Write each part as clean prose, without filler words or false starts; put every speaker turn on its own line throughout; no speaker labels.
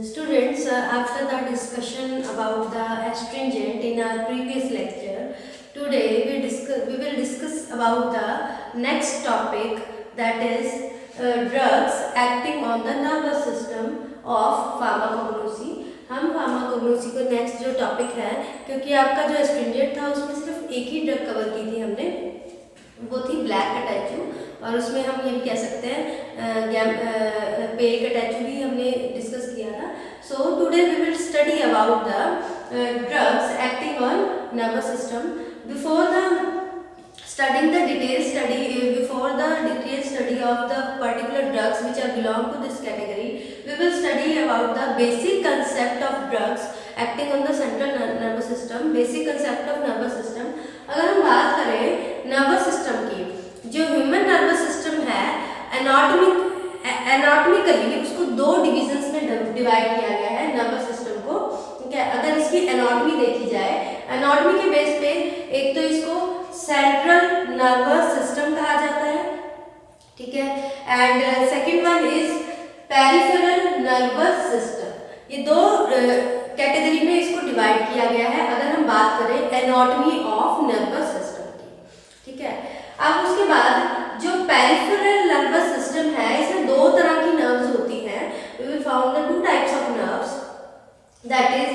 Students, after the discussion about the astringent in our previous lecture, today we will discuss about the next topic, that is drugs acting on the nervous system of pharmacognosy. हम pharmacognosy को next जो topic है, क्योंकि आपका जो astringent था उसमें सिर्फ एक ही ड्रग कवर की थी हमने, वो थी ब्लैक कैटेचू, और उसमें हम ये भी कह सकते हैं पेल कैटेचू भी हमने डिस्कस किया था. So today we will study about the drugs acting on nervous system. Before the studying the detailed study before the detailed study of the particular drugs which are belong to this category, we will study about the basic concept of drugs acting on the central nervous system. Basic concept of nervous system. अगर हम बात करें nervous system की, जो human nervous system है anatomically उसको दो divisions में डिवाइड किया गया है नर्वस सिस्टम को. ठीक है, अगर इसकी एनाटॉमी देखी जाए, एनाटॉमी के बेस पे एक तो इसको सेंट्रल नर्वस सिस्टम कहा जाता है, ठीक है, and second one is peripheral nervous system. ये दो कैटेगरी में इसको डिवाइड किया गया है अगर हम बात करें एनाटॉमी ऑफ नर्वस सिस्टम की. ठीक है, अब उसके बाद जो पेरिफेरल नर्वस सिस्टम है, इसमें दो तरह की नर्व्स होती हैं. We will found the two types of nerves, that is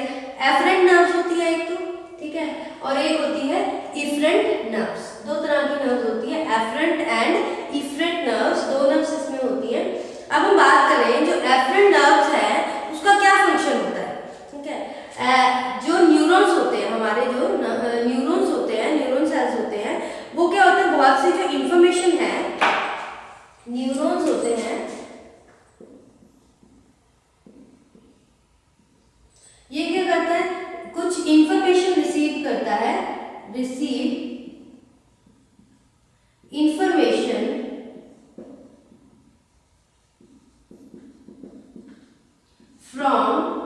efferent nerves होती है एक तो, ठीक है, और एक होती है इफरेंट नर्व्स. दो तरह की नर्व्स होती है, एफरेंट एंड इफरेंट नर्व्स, दो नर्व्स इसमें होती हैं. अब हम बात करें जो एफरेंट नर्व्स है उसका क्या फंक्शन होता है. ठीक है, जो न्यूरॉन्स होते हैं हमारे, जो न्यूरॉन्स होते हैं, न्यूरॉन सेल्स होते हैं, वो क्या होते हैं, बहुत सी जो इंफॉर्मेशन है, न्यूरॉन्स होते हैं, ये क्या करता है, कुछ इंफॉर्मेशन रिसीव करता है, receive information from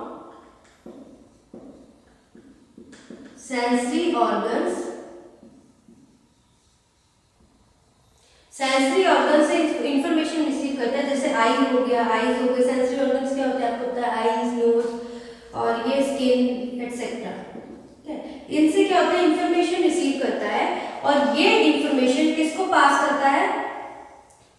sensory organs. Sensory organ से इंफॉर्मेशन रिसीव करता है, जैसे आई हो गया, आईज हो गए. सेंसरी ऑर्गन्स क्या होते हैं आपको पता है, आईज, नोज और ये स्किन एटसेट्रा. इनसे क्या होता है, इंफॉर्मेशन रिसीव करता है, और ये इंफॉर्मेशन किसको पास करता है,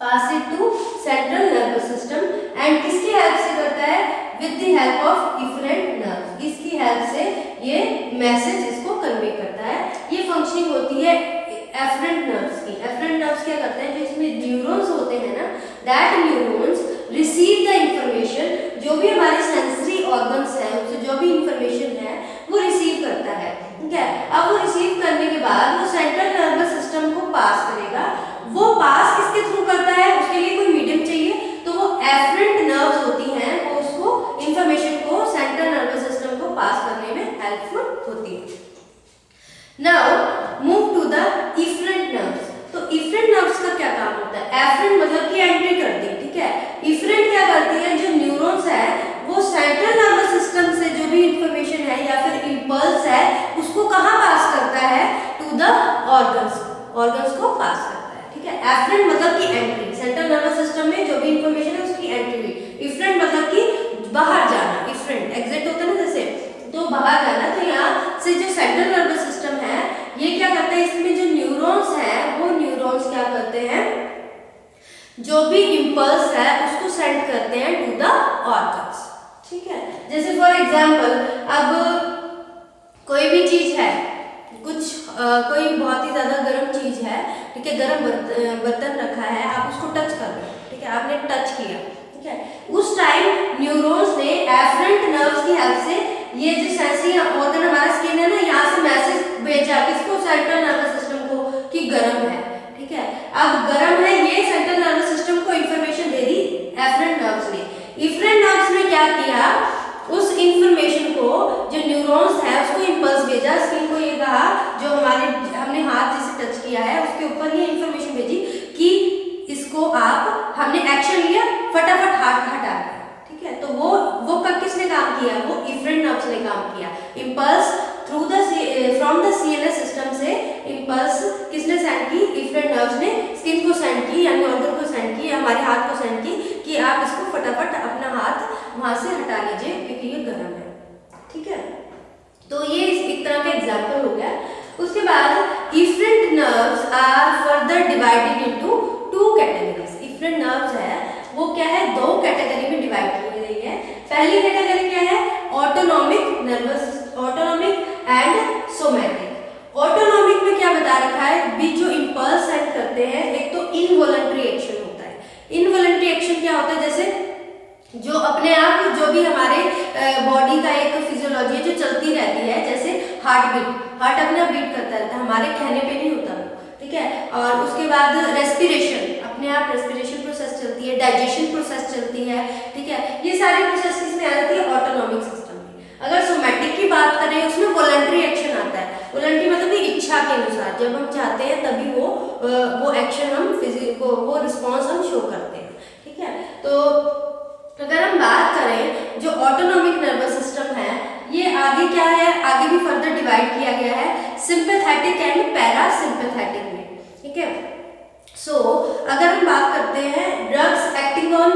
pass it to central nervous system. And किसकी हेल्प से करता है, with the help of efferent nerves. इसकी हेल्प से ये मैसेज इसको कन्वे करता है. ये फंक्शनिंग होती है एफरेंट नर्व्स की. एफरेंट नर्व्स क्या करते हैं, जो इसमें न्यूरॉन्स होते हैं ना, that neurons receive the information, जो भी हमारे सेंसरी ऑर्गन्स हैं उससे जो भी इंफॉर्मेशन है वो रिसीव करता है. ठीक है, अब वो रिसीव करने के बाद वो सेंट्रल नर्वस सिस्टम को पास करेगा. वो पास किसके थ्रू करता है, उसके लिए कोई मीडियम चाहिए, तो वो एफरेंट नर्व्स होती हैं, वो उसको इंफॉर्मेशन को सेंट्रल नर्वस सिस्टम को पास करने में हेल्पफुल होती है. Now move to the efferent nerves. तो इफरेंट नर्व्स का क्या काम होता है, एफरेंट मतलब कि एंट्री करती है. ठीक है, इफरेंट क्या करती है, जो न्यूरॉन्स है वो सेंट्रल नर्वस सिस्टम से जो भी इंफॉर्मेशन है या फिर इंपल्स है उसको कहाँ पास करता है, टू द ऑर्गन्स, ऑर्गन्स को पास करता है. ठीक है, एफरेंट मतलब कि एंट्री, सेंट्रल नर्वस सिस्टम में जो भी इंफॉर्मेशन है उसकी एंट्री हुई. इफरेंट मतलब कि बाहर जाना, इफरेंट एग्जिट होता है ना जैसे, तो बाहर जाना. तो यहाँ से जो सेंट्रल नर्वस सिस्टम है ये क्या करता है, इसमें जो न्यूरॉन्स है वो न्यूरॉन्स क्या करते हैं, जो भी इंपल्स है उसको सेंड करते हैं टू द ऑर्गन्स. ठीक है, जैसे फॉर एग्जांपल अब कोई भी चीज है, कुछ कोई बहुत ही ज्यादा गर्म चीज है, ठीक है, गर्म बर्तन रखा है, आप उसको टच कर रहे हो. ठीक है, आपने टच किया. ठीक है, उस टाइम न्यूरॉन्स ने एफरेंट नर्व्स की हेल्प से ये जो सेंसरी ऑर्गन हमारा स्किन है ना, यहाँ से मैसेज भेजा किसको, सेंट्रल नर्वस सिस्टम को, कि गर्म है. ठीक है, अब गर्म है, ये सेंट्रल नर्वस सिस्टम को इंफॉर्मेशन दे दी एफरेंट नर्व्स ने. इफरेंट नर्व्स ने क्या किया, उस इंफॉर्मेशन को, जो न्यूरॉन्स है उसको इंपल्स भेजा, स्किन को ये कहा, जो हमने हाथ जैसे टच किया है उसके ऊपर ये इंफॉर्मेशन भेजी कि इसको आप, हमने एक्शन लिया, फटाफट हाथ हटा दिया. ठीक है, तो वो किसने काम किया, वो इफरेंट नर्व्स ने काम किया. Impulse through the from the CNS system से इंपल्स किसने सेंड की, इफरेंट नर्व्स ने स्किन को सेंड की, यानी ऑर्गन को सेंड की, हमारे हाथ को सेंड की कि आप इसको फटाफट अपना हाथ वहां से हटा लीजिए क्योंकि ये गर्म है, ठीक है। तो ये एक तरह का एग्जाम्पल हो गया। उसके बाद efferent nerves are further divided into two categories. Efferent nerves है वो क्या है, दो कैटेगरी में डिवाइड की गई है। पहली कैटेगरी क्या है, autonomic nervous, autonomic and somatic. Autonomic में क्या बता रखा है, भी जो इंपल्स सेंड करते हैं, एक तो इनवॉलंटरी एक्शन होता है। इनवॉलंटरी एक्शन क्या होता है, जैसे जो अपने आप जो भी हमारे बॉडी का एक फिजियोलॉजी है जो चलती रहती है, जैसे हार्ट बीट, हार्ट अपने आप बीट करता रहता है, हमारे कहने पे नहीं होता, ठीक है। और उसके बाद रेस्पिरेशन, अपने आप रेस्पिरेशन प्रोसेस चलती है, डाइजेशन प्रोसेस चलती है, ठीक है। ये सारी प्रोसेस किसमें आ जाती है, ऑटोनॉमिक सिस्टम में। अगर सोमैटिक की बात करें उसमें वॉलंटरी एक्शन आता है। वॉलंटरी मतलब इच्छा के अनुसार, जब हम चाहते हैं तभी वो एक्शन हम फिजिको वो रिस्पॉन्स हम शो करते हैं, ठीक है। तो अगर हम बात करें जो ऑटोनॉमिक नर्वस सिस्टम है, ये आगे क्या है, आगे भी फर्दर डिवाइड किया गया है सिंपैथेटिक एंड पैरासिम्पैथेटिक में, ठीक है। सो अगर हम बात करते हैं drugs acting on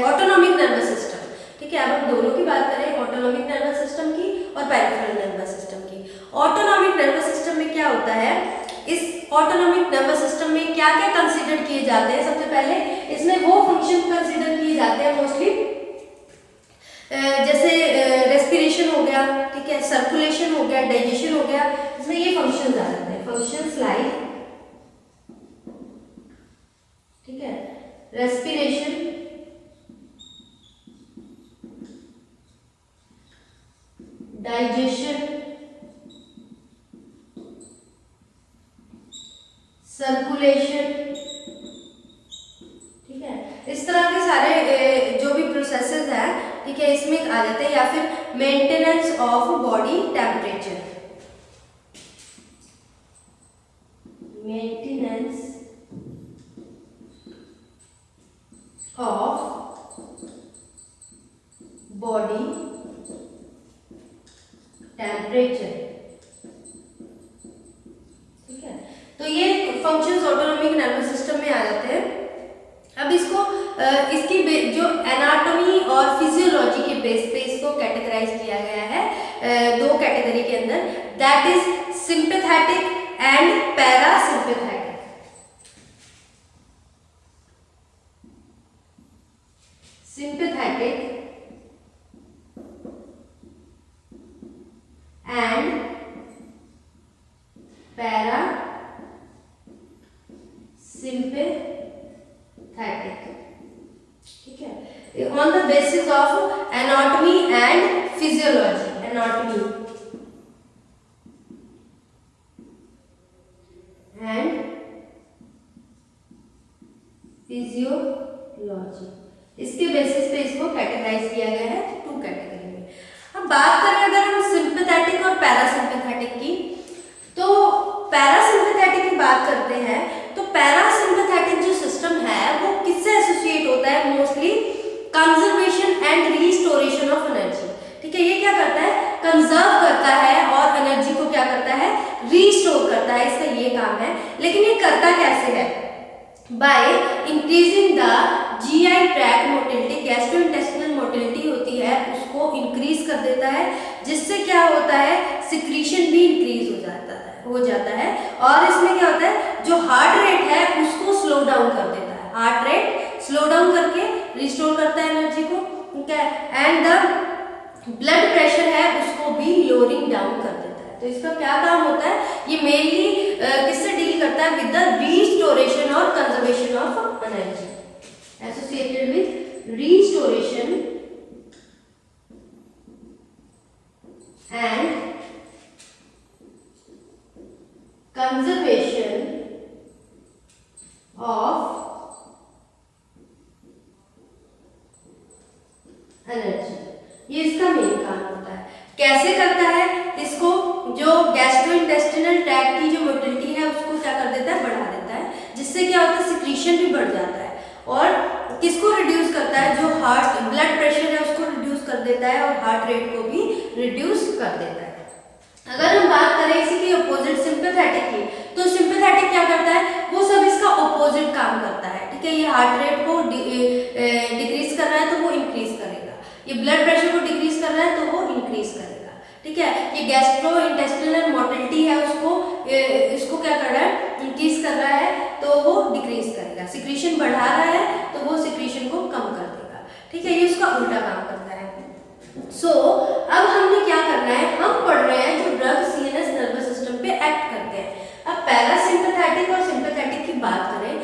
autonomic nervous system, ठीक है। अब हम दोनों की बात करें, ऑटोनॉमिक नर्वस सिस्टम की और पेरिफेरल नर्वस सिस्टम की। ऑटोनॉमिक नर्वस सिस्टम में क्या होता है, इस ऑटोनॉमिक नर्वस सिस्टम में क्या क्या कंसीडर किए जाते हैं, सबसे पहले इसमें वो फंक्शन कंसीडर किए जाते हैं मोस्टली, जैसे रेस्पिरेशन हो गया, ठीक है, सर्कुलेशन हो गया, डाइजेशन हो गया, इसमें ये फंक्शंस आ जाते हैं। फंक्शंस लाइक, ठीक है, रेस्पिरेशन, डाइजेशन, सर्कुलेशन, ठीक है, इस तरह के सारे जो भी प्रोसेसेस हैं, ठीक है, इसमें आ जाते हैं। या फिर maintenance of body temperature, maintenance of body temperature, ठीक है। तो ये फंक्शंस ऑटोनॉमिक नर्वस सिस्टम में आ जाते हैं। अब इसको इसकी जो एनाटॉमी और फिजियोलॉजी के बेस पे इसको कैटेगराइज किया गया है दो कैटेगरी के अंदर, that is sympathetic and parasympathetic. Sympathetic and para sympathetic, ठीक है, on the basis of anatomy and physiology. Anatomy and physiology, इसके बेसिस पे इसको कैटेगराइज किया गया है टू कैटेगरी में। अब बात करें अगर हम सिंपैथेटिक और पैरासिम्पैथेटिक की, तो पैरासिम्पैथेटिक की बात करते हैं तो पैरासिम्पैथेटिक जो सिस्टम है वो किससे एसोसिएट होता है, mostly conservation and restoration of energy, ठीक है। ये क्या करता है, कंजर्व करता है और एनर्जी को क्या करता है, रिस्टोर करता है, इसका ये काम है। लेकिन ये करता कैसे है, by increasing the GI tract motility, gastrointestinal motility होती है उसको इंक्रीज कर देता है, जिससे क्या होता है, सिक्रीशन भी इंक्रीज हो जाता है। और इसमें क्या होता है, जो हार्ट रेट है उसको स्लो डाउन कर देता है, हार्ट रेट स्लो डाउन करके रिस्टोर करता है एनर्जी को, ठीक है। एंड द ब्लड प्रेशर है उसको भी लोअरिंग डाउन कर देता है। तो इसका क्या काम होता है, ये मेनली किससे डील करता है, विद द रिस्टोरेशन और conservation of energy, associated with restoration and conservation of energy, ये इसका मेन काम होता है। कैसे करता है इसको, जो गैस्ट्रोइंटेस्टिनल ट्रैक्ट की जो मोटिलिटी है उसको क्या कर देता है, बढ़ा देता है, जिससे क्या होता है, सिक्रीशन भी बढ़ जाता है। और किसको रिड्यूस करता है, जो हार्ट ब्लड प्रेशर है उसको रिड्यूस कर देता है और हार्ट रेट को भी रिड्यूस कर देता है। अगर हम बात करें इसी की अपोजिट सिंपैथेटिक की, तो सिंपैथेटिक क्या करता है, वो सब इसका अपोजिट काम करता है, ठीक है। ये हार्ट रेट को डिक्रीज कर रहा है तो वो इंक्रीज करेगा, ये ब्लड प्रेशर को डिक्रीज कर रहा है तो वो इंक्रीज करेगा, ठीक है। ये गैस्ट्रो इंटेस्टिनल मोटिलिटी है उसको इसको क्या कर रहा है, इंक्रीज कर रहा है तो वो डिक्रीज करेगा, सिक्रीशन बढ़ा रहा है तो वो सिक्रीशन को कम कर देगा, ठीक है। ये उसका उल्टा काम करता है। अब हमने क्या करना है, हम पढ़ रहे हैं जो ड्रग सीएनएस नर्वस सिस्टम पे एक्ट करते हैं। अब पैरासिम्पैथेटिक और सिंपैथेटिक की बात करें,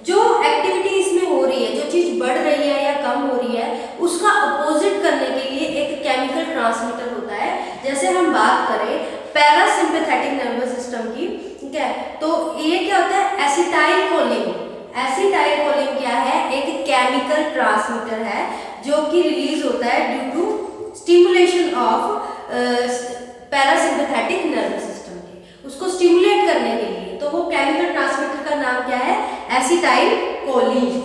जो एक्टिविटी इसमें हो रही है, जो चीज बढ़ रही है या कम हो रही है, उसका अपोजिट करने के लिए एक केमिकल ट्रांसमीटर होता है। जैसे हम बात करें पैरासिम्पैथेटिक नर्वस सिस्टम की, ठीक है, तो ये क्या होता है, एसिटाइलकोलिन। एसिटाइलकोलिन क्या है, एक केमिकल ट्रांसमीटर है जो कि रिलीज होता है due to stimulation of parasympathetic nervous system के, उसको स्टिमुलेट करने के लिए। तो वो केमिकल ट्रांसमीटर का नाम क्या है, acetylcholine.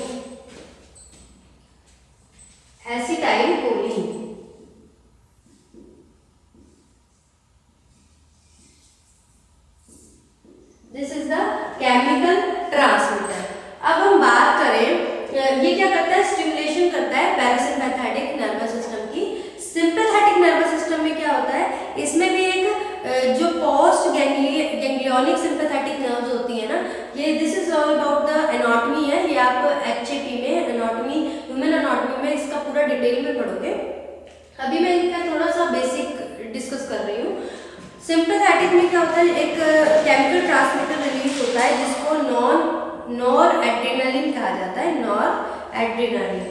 Acetylcholine this is the chemical transmitter. अब हम बात करें ये क्या करता है, स्टिमुलेशन करता है पैरासिम्पैथेटिक नर्वस सिस्टम की। सिंपैथेटिक नर्वस सिस्टम में क्या होता है, इसमें भी एक जो पोस्ट गैंग्लियोनिक सिंपैथेटिक नर्व्स होती है ना, ये this is all about the anatomy है, ये आप एचएपी में एनाटॉमी, ह्यूमन एनाटॉमी में इसका पूरा डिटेल में पढ़ोगे। अभी मैं इनका थोड़ा सा बेसिक डिस्कस कर रही हूँ। सिंपैथेटिक में क्या होता है, एक केमिकल ट्रांसमीटर रिलीज होता है जिसको नॉर एड्रेनालिन कहा जाता है, nor adrenaline.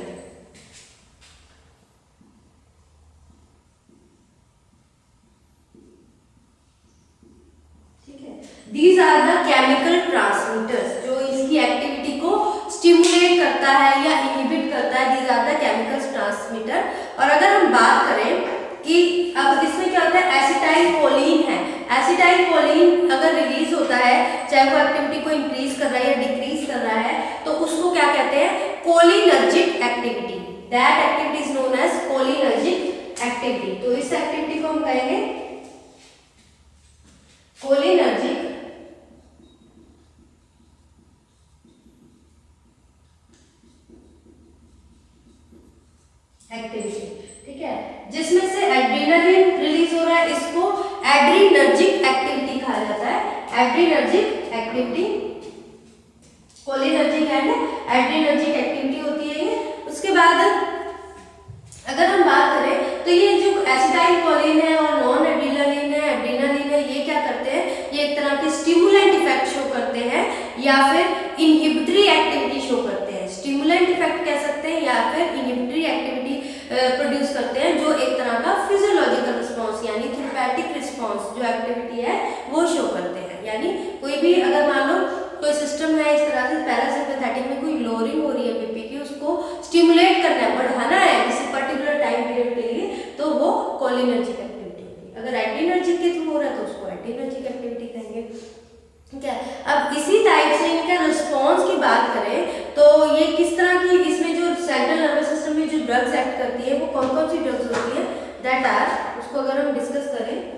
These are the chemical transmitters जो इसकी एक्टिविटी को स्टिमुलेट करता है या इनहिबिट करता है। These are the chemical transmitter। और अगर हम बात करें कि अब इसमें क्या होता है, एसिटाइलकोलिन है। एसिटाइलकोलिन अगर रिलीज होता है, चाहे वो एक्टिविटी को इंक्रीज कर रहा है या डिक्रीज कर रहा है, तो उसको क्या कहते हैं, cholinergic activity. That activity is known as cholinergic activity. तो इस एक्टिविटी को हम कहेंगे कोलिनर्जिक एक्टिविटी, ठीक है, जिसमें से एड्रेनालिन रिलीज हो रहा है, इसको एड्रीनर्जिक एक्टिविटी कहा जाता है। Adrenergic activity, cholinergic and adrenergic activity होती है ये। उसके बाद अगर हम बात करें तो ये जो एसिटाइलकोलिन है और नॉन एड्रेनालिन है, ये क्या करते हैं, ये एक तरह के स्टिमुलेंट इफेक्ट शो करते हैं या फिर इनहिबिटरी एक्टिविटी शो करते हैं। स्टिमुलेंट इफेक्ट कह सकते हैं या फिर इनहिबिटरी एक्टिविटी प्रोड्यूस करते हैं, जो एक तरह का फिजियोलॉजिकल रिस्पांस यानी थेरेपेटिक रिस्पांस जो एक्टिविटी है वो शो करते हैं। यानी कोई भी अगर मान लो कोई सिस्टम है इस तरह से, पैरासिम्पैथेटिक में कोई लोअरिंग हो रही है बीपी की, उसको स्टिमुलेट करना है, बढ़ाना है किसी पर्टिकुलर टाइम पीरियड के लिए, तो वो कोलिनर्जिक एक्टिविटी होगी। अगर एड्रीनर्जिक के थ्रू हो रहा है तो उसको एड्रीनर्जिक एक्टिविटी कहेंगे, ठीक है। अब इसी टाइप से इनका रिस्पॉन्स की बात करें तो ये किस तरह की, इसमें जो सेंट्रल नर्वस सिस्टम में जो ड्रग्स एक्ट करती है वो कौन कौन सी ड्रग्स होती है, दैट आर, उसको अगर हम डिस्कस करें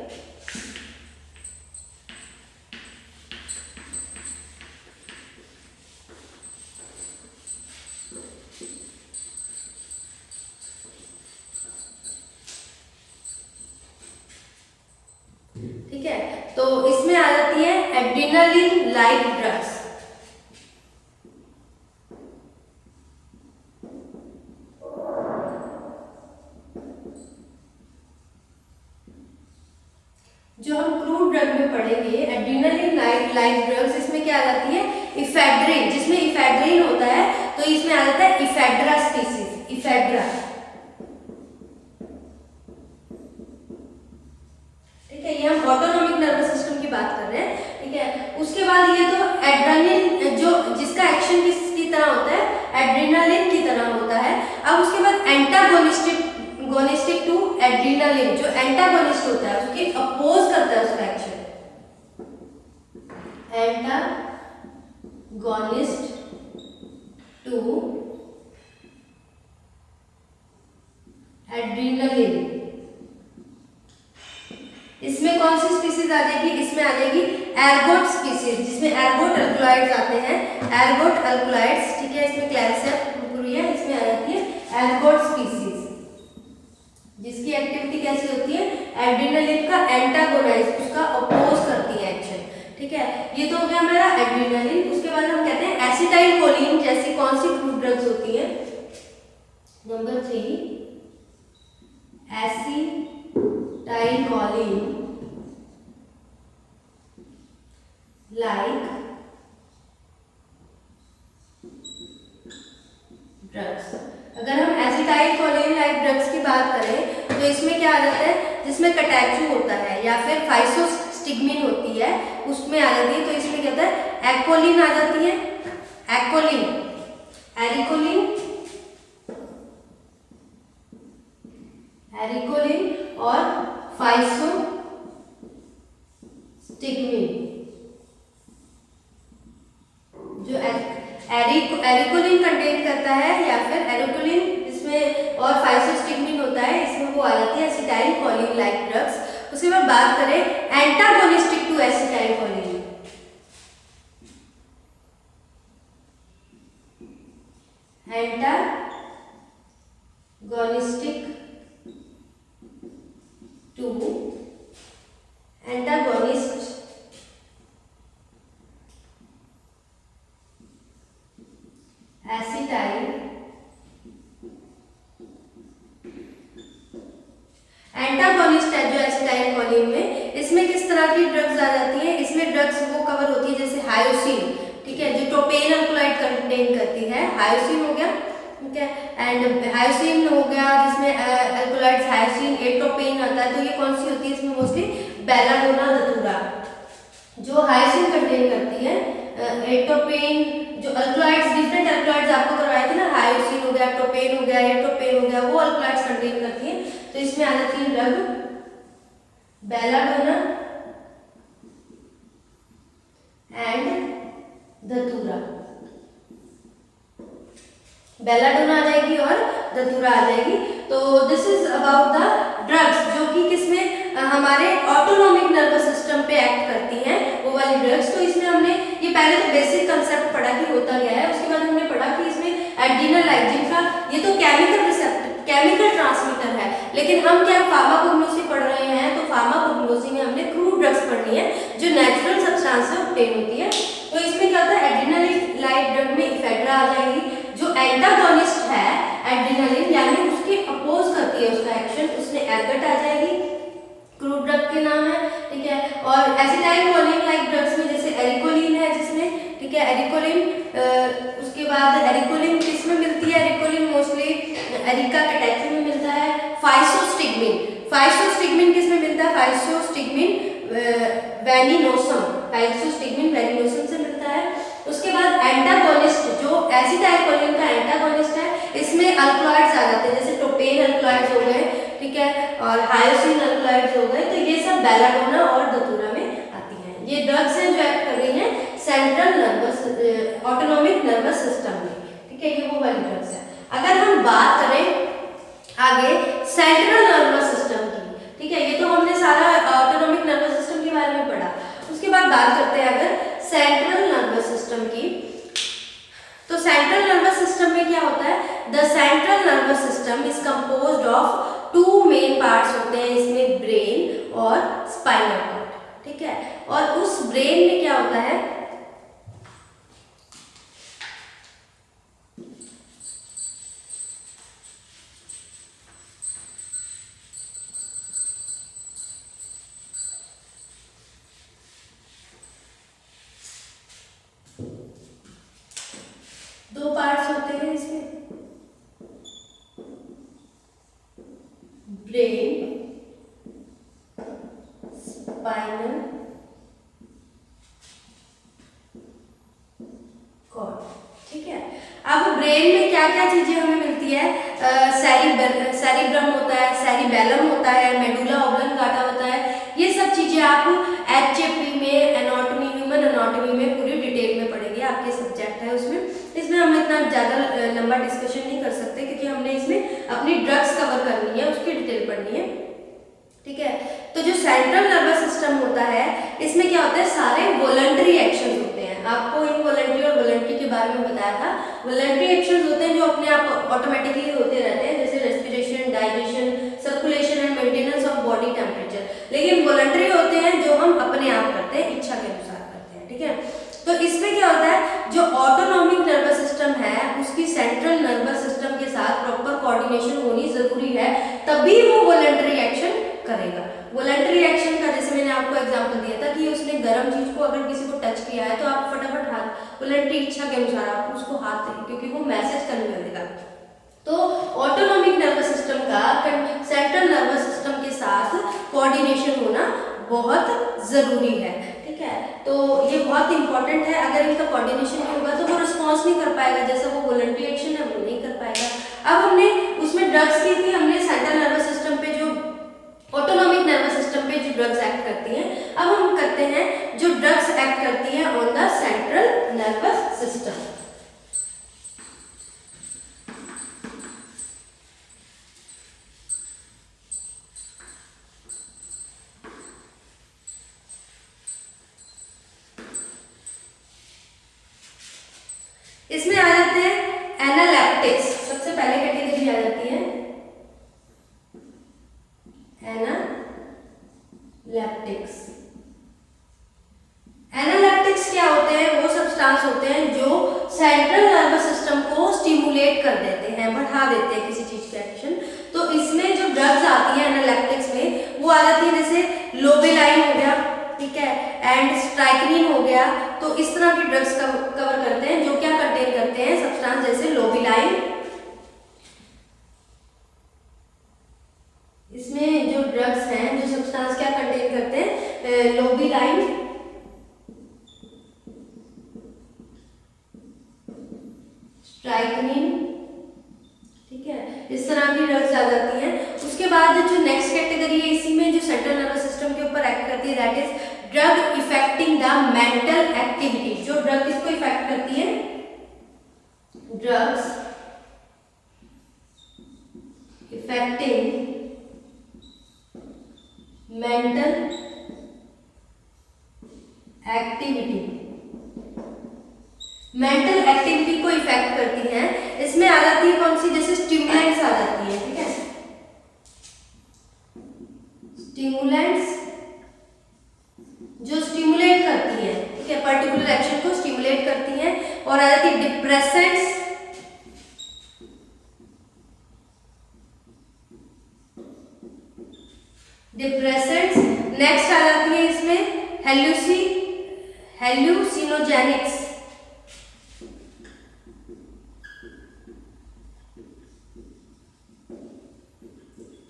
ठीक है, तो इसमें आ जाती है एड्रेनालिन लाइक ड्रग्स। जो हम क्रूड ड्रग में पढ़ेंगे एड्रेनालिन लाइक ड्रग्स, इसमें क्या आ जाती है, इफेड्रिन, जिसमें इफेड्रिन होता है तो इसमें आ जाता है इफेड्रा स्पीसीज, इफेड्रा, ठीक है। ये हम ऑटोनॉमिक नर्वस सिस्टम की बात कर रहे हैं, ठीक है। उसके बाद ये तो एड्रेनालिन जो जिसका एक्शन किसकी तरह होता है, एड्रेनालिन की तरह होता है। अब उसके बाद एंटागोनिस्टिक टू एड्रेनालिन, जो एंटागोनिस्ट होता है उसके अपोज करता है उसका एक्शन, एंटागोनिस्ट टू एड्रेनालिन। इसमें कौन सी स्पीसीज आ जाएगी, इसमें आ जाएगी एर्गोट स्पीसीज, जिसमें एर्गोट अल्कलॉइड्स आते हैं। एर्गोट अल्कलॉइड्स, ठीक है, इसमें क्लैरिसिया इसमें आ जाती है एर्गोट स्पीसीज, जिसकी एक्टिविटी कैसी होती है, एड्रेनालिन का एंटागोनाइज, उसका अपोज करती है एक्शन, ठीक है। ये तो हो गया हमारा एड्रेनालिन। उसके बाद हम कहते हैं एसिटाइल कोलिन जैसी कौन सी क्रूड ड्रग्स होती है। Number 3 acetyl choline like drugs. अगर हम एसिटाइल कोलिन लाइक ड्रग्स की बात करें तो इसमें क्या आ जाता है, जिसमें कटैचू होता है या फिर फाइसोस्टिग्मिन होती है उसमें आ जाती है, तो इसमें क्या होता है, एकोलिन आ जाती है, एकोलिन, एरिकोलिन, एरिकोलिन और फाइसोस्टिग्मिन। जो एरिकोलिन कंटेन करता है या फिर एरिकोलिन इसमें और फाइसोस्टिग्मिन होता है, इसमें वो आ जाती है एसिटाइल कोलिन लाइक ड्रग्स। उसके बाद बात करें antagonistic to acetyl choline, antagonistic to antagonist acetyl antagonist है जो एसिटाइल कोलिन में, इसमें किस तरह की ड्रग्स आ जाती हैं, इसमें ड्रग्स वो कवर होती है जैसे हायोसिन, ठीक है, जो टोपेन अल्कलॉइड कंटेन करती है, हायोसिन हो गया, ठीक है, एंड हायोसिन हो गया जिसमें अल्कलॉइड्स हायोसिन, एटोपेन आता है, तो ये कौन सी होती है, इसमें मोस्टली बेलाडोना धतूरा जो हायोसिन कंटेन करती है, एटोपेन जो अल्कलॉइड्स डिफरेंट अल्कलॉइड्स आपको करवाए थे ना, हायोसिन हो गया, टोपेन हो गया, एटोपेन हो गया, वो अल्कलॉइड्स कंटेन करती है, तो इसमें आ जाती है ड्रग बेलाडोना एंड धतूरा, बेलाडोना आ जाएगी और धतूरा आ जाएगी। तो this is about the drugs जो कि किसमें हमारे ऑटोनॉमिक नर्वस सिस्टम पे एक्ट करती हैं, वो वाली ड्रग्स। तो इसमें हमने ये पहले तो बेसिक कंसेप्ट पढ़ा कि होता क्या है, उसके बाद हमने पढ़ा कि इसमें एड्रेनालाइजिन का ये तो केमिकल रिसेप्टर केमिकल ट्रांसमीटर है, लेकिन हम क्या फार्माकोग्नोसी पढ़ रहे हैं, तो फार्माकोग्नोसी में हमने क्रूड ड्रग्स पढ़नी है जो नेचुरल सब्सटेंस से ऑब्टेन होती है। तो इसमें क्या होता है, एड्रेनालाइट ड्रग में इफेड्रा आ जाएगी जो एंटागोनिस्ट है एड्रेनालिन यानी उसके अपोज करती है उसका एक्शन, उसमें एर्गट आ जाएगी, क्रूड ड्रग के नाम है, ठीक है। और एसिटाइल कोलिन लाइक ड्रग्स में जैसे एरिकोलिन है जिसमें, ठीक है, एरिकोलिन, उसके बाद एरिकोलिन किसमें मिलती है, एरिकोलिन मोस्टली एरिका कैटेक्सी में मिलता है। फाइसोस्टिग्मिन, फाइसोस्टिग्मिन किसमें मिलता है, फाइसोस्टिग्मिन वेनिनोसम, फाइसोस्टिग्मिन वेनिनोसम से मिलता है। उसके बाद एंटागोनिस्ट जो एसिटाइल कोलिन का एंटागोनिस्ट है, इसमें अल्कलॉइड्स आ जाते हैं जैसे टोपेन अल्कलॉइड्स हो गए, ठीक है, और हायोसिन अल्कलॉइड्स हो गए, तो ये सब बेलाडोना और धतूरा में आती हैं। ये ड्रग्स हैं जो एक्ट कर रही हैं central nervous autonomic nervous system में, ठीक है, ये वो वाली ड्रग्स है। अगर हम बात करें आगे सेंट्रल नर्वस सिस्टम की, ठीक है, ये तो हमने सारा ऑटोनॉमिक नर्वस सिस्टम के बारे में पढ़ा। उसके बाद बात करते हैं अगर सेंट्रल नर्वस सिस्टम की, तो सेंट्रल नर्वस सिस्टम में क्या होता है, the central nervous system is composed of 2 main parts होते हैं, इसमें ब्रेन और स्पाइनल कॉर्ड, ठीक है। और उस ब्रेन में क्या होता है, दो पार्ट्स होते हैं इसमें, ब्रेन, स्पाइनल कॉर्ड, ठीक है। अब ब्रेन में क्या क्या चीजें हमें मिलती है, सेरिब्रम होता है, सेरिबेलम होता है, मेडुला ऑब्लंगाटा होता है, ये सब चीजें आप एचएपी में एनाटॉमी, ह्यूमन एनाटॉमी में पूरी डिटेल में पढ़ेंगे, आपके सब्जेक्ट है उसमें। इसमें हम इतना ज़्यादा लंबा डिस्कशन नहीं कर सकते क्योंकि हमने इसमें अपनी ड्रग्स कवर करनी है, उसकी डिटेल पढ़नी है, ठीक है। तो जो सेंट्रल नर्वस सिस्टम होता है, इसमें क्या होता है, सारे वॉलंटरी एक्शन होते हैं, आपको इनवॉलंटरी और वॉलंटरी के बारे में बताया था। वॉलंटरी एक्शंस होते हैं जो अपने आप ऑटोमेटिकली होते रहते हैं, जैसे respiration, digestion, circulation and maintenance of body temperature. लेकिन वॉलंटरी होते हैं जो हम अपने आप करते हैं, इच्छा के अनुसार करते हैं, ठीक है। तो इसमें क्या होता है, जो ऑटोनॉमिक नर्वस सिस्टम है उसकी सेंट्रल नर्वस सिस्टम के साथ प्रॉपर कोऑर्डिनेशन होनी जरूरी है, तभी वो वॉलंटरी एक्शन करेगा। वॉलंटरी एक्शन का जैसे मैंने आपको एग्जांपल दिया था कि उसने गर्म चीज को अगर किसी को टच किया है तो आप फटाफट हाथ, वॉलंटरी इच्छा के अनुसार आप उसको हाथ दें, क्योंकि वो मैसेज कन्वे करेगा। तो ऑटोनॉमिक नर्वस सिस्टम का सेंट्रल नर्वस सिस्टम के साथ कोऑर्डिनेशन होना बहुत जरूरी है, ठीक है। तो ये बहुत इंपॉर्टेंट है, अगर इनका कोऑर्डिनेशन नहीं होगा तो वो रिस्पॉन्स नहीं कर पाएगा, जैसा वो वॉलंटरी एक्शन है वो नहीं कर पाएगा। अब हमने उसमें ड्रग्स की थी, हमने सेंट्रल नर्वस सिस्टम पे जो ऑटोनॉमिक नर्वस सिस्टम पे जो ड्रग्स एक्ट करती हैं, अब हम करते हैं जो ड्रग्स एक्ट करती हैं on the central nervous system. इसमें आ जाते हैं एनालेप्टिक्स, सबसे पहले कैटेगरी आ जाती है एनालेप्टिक्स। एनालेप्टिक्स क्या होते हैं, वो सब्सटेंस होते हैं जो सेंट्रल नर्वस सिस्टम को स्टिमुलेट कर देते हैं, बढ़ा देते हैं किसी चीज के एक्शन। तो इसमें जो ड्रग्स आती है एनालेप्टिक्स में, वो आ जाती है जैसे लोबेलाइन हो गया, ठीक है, एंड स्ट्राइक्निन हो गया। तो इस तरह के ड्रग्स कवर करते हैं जो क्या कंटेन करते हैं सब्सटेंस जैसे लोबेलाइन। इसमें जो ड्रग्स हैं जो सब्सटेंस क्या कंटेन करते हैं, लोबेलाइन, स्ट्राइक्निन, ठीक है, इस तरह की ड्रग्स आ जाती हैं। उसके बाद जो नेक्स्ट कैटेगरी है इसी में जो सेंट्रल नर्वस सिस्टम के ऊपर एक्ट करती है, that is drug effecting the mental activity. जो ड्रग किसको इफेक्ट करती है, drugs effecting mental activity, mental activity को इफेक्ट करती हैं। इसमें आ जाती है कौन सी, जैसे स्टिमुलेंट्स आ जाती है, ठीक है, स्टिमुलेंट्स जो स्टिमुलेट करती है, ठीक है, पर्टिकुलर एक्शन को स्टिमुलेट करती हैं। और आ जाती है डिप्रेसेंट्स, डिप्रेसेंट्स। नेक्स्ट आ जाती है इसमें हेल्यूसिनोजेनिक्स,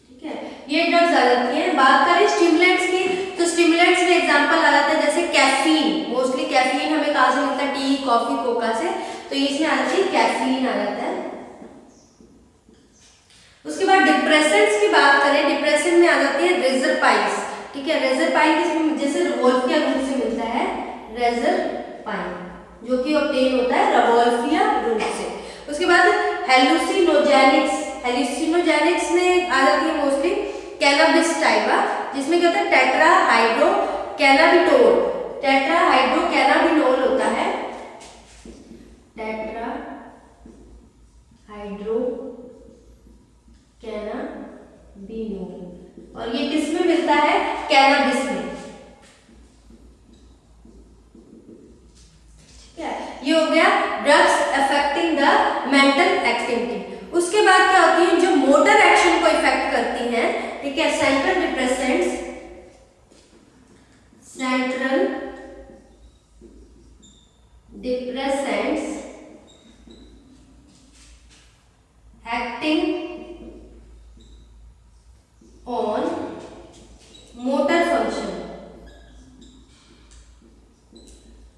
ठीक है, ये ड्रग्स आ जाती हैं। बात करें स्टिमुलेंट्स की, तो स्टिमुलेंट्स में एग्जांपल आ जाता है जैसे कैफीन। मोस्टली कैफीन हमें कहाँ से मिलता है, टी, कॉफी, कोका से, तो इसमें आ जाती है कैफीन आ जाता है। उसके बाद डिप्रेसेंट्स की बात करें, डिप्रेसेंट में आ जाती है रेजरपाइन, ठीक है, रेजरपाइन किसमें, जैसे रिवोल्फिया ग्रुप से मिलता है रेजरपाइन, जो कि ऑब्टेन होता है रिवोल्फिया ग्रुप से। उसके बाद हेलुसिनोजेनिक्स, हेलुसिनोजेनिक्स में आ जाती है मोस्टली कैनाबिस टाइपा, जिसमें क्या होता है टेट्रा हाइड्रो कैनाबिटोल, टेट्रा हाइड्रो कैनाबिनोल होता है, टेट्रा हाइड्रो कैनाबिनोल, और ये किस में मिलता है, कैनाबिस में, ठीक है। ये हो गया drugs affecting the mental activity. उसके बाद क्या होती है, जो मोटर एक्शन को इफेक्ट करती हैं, ठीक है, central depressants, central depressants acting on motor function.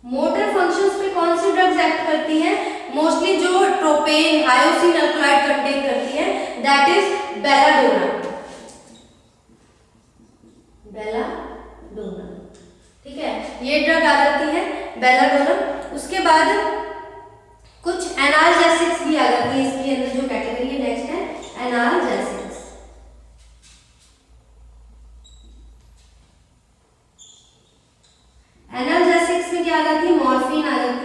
Motor functions पे कौन सी ड्रग्स एक्ट करती हैं, मोस्टली जो ट्रोपेन हायोसिन अल्कलॉइड कंटेन करती है, दैट इज बेलाडोना, बेलाडोना, ठीक है, ये ड्रग आ जाती है बेलाडोना। उसके बाद कुछ एनाल्जेसिक्स भी आ जाती है, इसके अंदर जो कैटेगरी है नेक्स्ट है एनाल्जेसिक्स। एनाल्जेसिक्स में क्या आ जाती है, मॉर्फिन आ जाती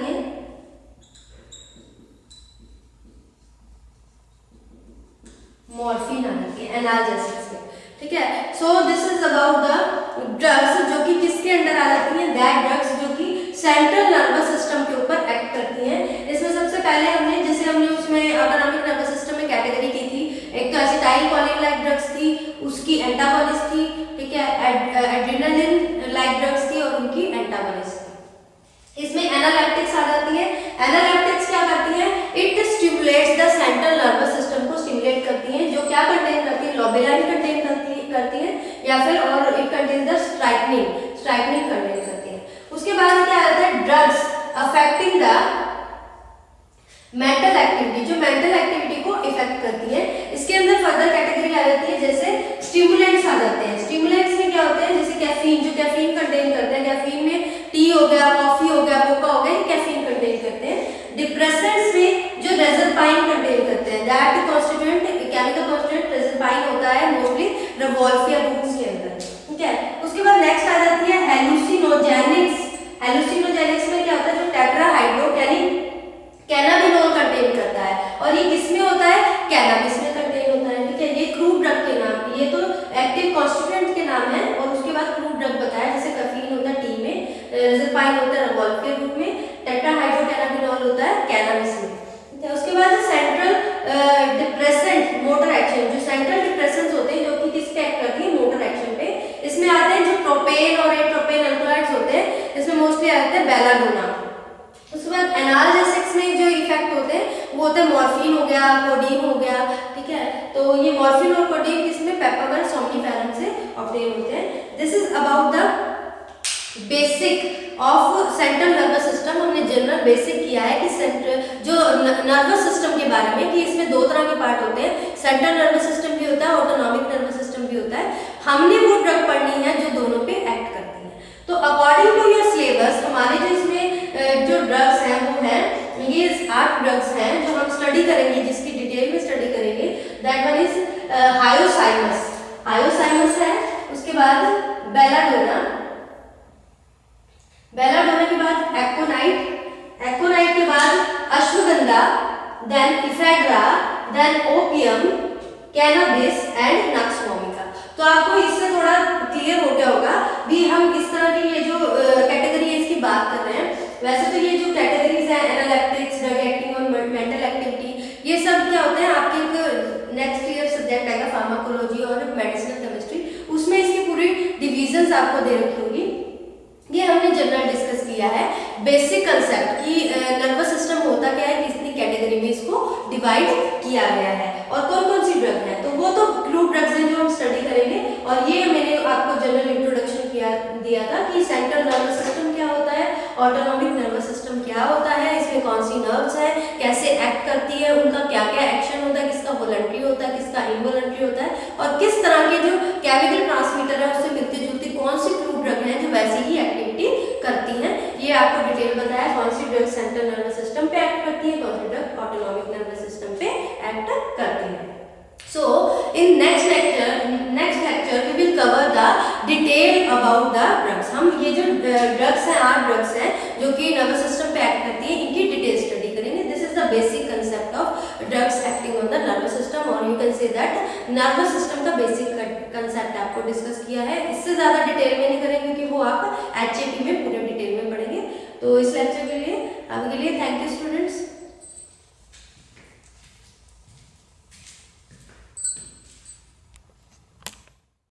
मॉर्फिन आ जाती है एनाल्जेसिक्स में, ठीक है। So this is about the drugs जो कि किसके अंडर आ जाती हैं, दैट ड्रग्स जो कि सेंट्रल नर्वस सिस्टम के ऊपर एक्ट करती हैं। इसमें सबसे पहले हमने उसमें ऑटोनॉमिक नर्वस सिस्टम में कैटेगरी की थी, एक तो एसिटाइल कोलिन लाइक ड्रग्स थी, उसकी एंटागोनिस्ट थी, ठीक है, एड्रेनालिन लाइक ड्रग्स थी और उनकी एंटागोनिस्ट थी। इसमें एनालेप्टिक्स आ जाती है। एनालेप्टिक्स क्या करती है, it stimulates the central nervous system को स्टिमुलेट करती हैं, जो क्या कंटेन करती है, लोबेलाइन कंटेन करती है या फिर और इट कंटेन्स द स्ट्राइकनिन कंटेन करती है। उसके बाद क्या आता है, drugs affecting the mental activity, जो मेंटल एक्टिविटी को इफेक्ट करती है। इसके अंदर फर्दर कैटेगरी आ जाती है, जैसे स्टिमुलेंट्स आ जाते हैं। स्टिमुलेंट्स में क्या होते हैं, जैसे कैफीन, जो कैफीन कंटेन करते हैं, कैफीन में टी हो गया, कॉफी हो गया, कोका हो गया, ये कैफीन कंटेन करते हैं। डिप्रेसेंट्स में जो रेजरपाइन कंटेन करते हैं, that constituent chemical constituent reserpine होता है मोस्टली रेवोल्फिया रूट्स के अंदर, ठीक है। उसके बाद नेक्स्ट आ जाती है हेलुसिनोजेनिक्स। हेलुसिनोजेनिक्स में क्या होता है, जो टेट्राहाइड्रोकैनिक कैनाबिनोल कंटेन करता है और ये किसमें होता है, कैनाबिस में कंटेन होता है, ठीक है। ये क्रूड ड्रग के नाम, ये तो एक्टिव कॉन्स्टिट्यूएंट के नाम है और उसके बाद क्रूड ड्रग बताया, जैसे कैफीन होता है टी में, रेजरपाइन होता है रेवोल्फिया रूट में, टेट्राहाइड्रोकैनाबिनोल होता है कैनाबिस में, ठीक है। उसके बाद सेंट्रल डिप्रेसेंट मोटर एक्शन, जो सेंट्रल डिप्रेसेंट्स होते हैं जो कि किस पे एक्ट करती है, मोटर एक्शन पे। इसमें आते हैं जो प्रोपेन और एट्रोपेन अल्कोहॉल्स होते हैं, इसमें मोस्टली आते हैं बेलाडोना। उसके बाद एनाल्जेसिक्स में जो इफेक्ट होते हैं वो होते हैं मॉर्फिन हो गया, कोडीन हो गया, ठीक है। तो ये मॉर्फिन और कोडीन किसमें, पेपावर सोम्निफेरम से ऑब्टेन होते हैं। This is about the basic of central nervous system. हमने जनरल बेसिक किया है कि सेंट्रल जो नर्वस सिस्टम के बारे में, कि इसमें दो तरह के पार्ट होते हैं, सेंट्रल नर्वस सिस्टम भी होता है, ऑटोनॉमिक नर्वस सिस्टम भी होता है। हमने वो ड्रग पढ़नी है जो दोनों पे एक्ट करती है। तो अकॉर्डिंग टू योर सिलेबस हमारे जो इसमें जो ड्रग्स हैं वो हैं, ये 8 ड्रग्स हैं जो हम स्टडी करेंगे, जिसकी डिटेल में स्टडी करेंगे। दैट वन इज हायोसाइमस है, उसके बाद बेलाडोना के बाद एक्कोनाइट के बाद ashwagandha, then ephedra, then opium, cannabis and nux vomica. तो आपको इससे थोड़ा क्लियर हो गया होगा भी हम इस तरह की ये जो कैटेगरी है इसकी बात कर रहे हैं। वैसे तो ये जो कैटेगरीज है, एनालेप्टिक्स, ड्रग एक्टिंग और मेंटल एक्टिविटी, ये सब क्या होते हैं आपके एक नेक्स्ट ईयर सब्जेक्ट आएगा फार्माकोलॉजी और मेडिसिनल केमिस्ट्री, उसमें इसकी पूरी डिविजन्स आपको दे रखी होगी। ये हमने जनरल डिस्कस किया है बेसिक कंसेप्ट कि नर्वस सिस्टम होता क्या है, कितनी कैटेगरी में इसको डिवाइड किया गया है और कौन कौन सी ड्रग है। तो वो तो ग्रुप ड्रग्स हैं जो हम स्टडी करेंगे। और ये मैंने आपको जनरल इंट्रोडक्शन दिया था कि सेंट्रल नर्वस सिस्टम क्या होता है, ऑटोनॉमिक नर्वस सिस्टम क्या होता है, इसमें कौन सी नर्व्स है, कैसे एक्ट करती है, उनका क्या क्या एक्शन होता है, किसका वॉलंटरी होता है, किसका इनवॉलंटरी होता है, और किस तरह के जो केमिकल ट्रांसमीटर है उससे मिलती जुलती कौन सी ग्रुप ड्रग है जो वैसी ही एक्टिविटी करती हैं। ये आपको डिटेल बताया कौन सी ड्रग सेंट्रल नर्वस सिस्टम पे एक्ट करती है, कौन सी ड्रग ऑटोनॉमिक नर्वस सिस्टम पे एक्ट करती है। So in next lecture we will cover the detail about the drugs। हम ये जो ड्रग्स हैं, 8 ड्रग्स हैं जो कि नर्वस सिस्टम पे एक्ट करती हैं, इनकी डिटेल स्टडी करेंगे। This is the basic concept of drugs acting on the nervous system, और you can say that nervous system का बेसिक कंसेप्ट आपको डिस्कस किया है। इससे ज़्यादा डिटेल में नहीं करेंगे क्योंकि वो आप HAP में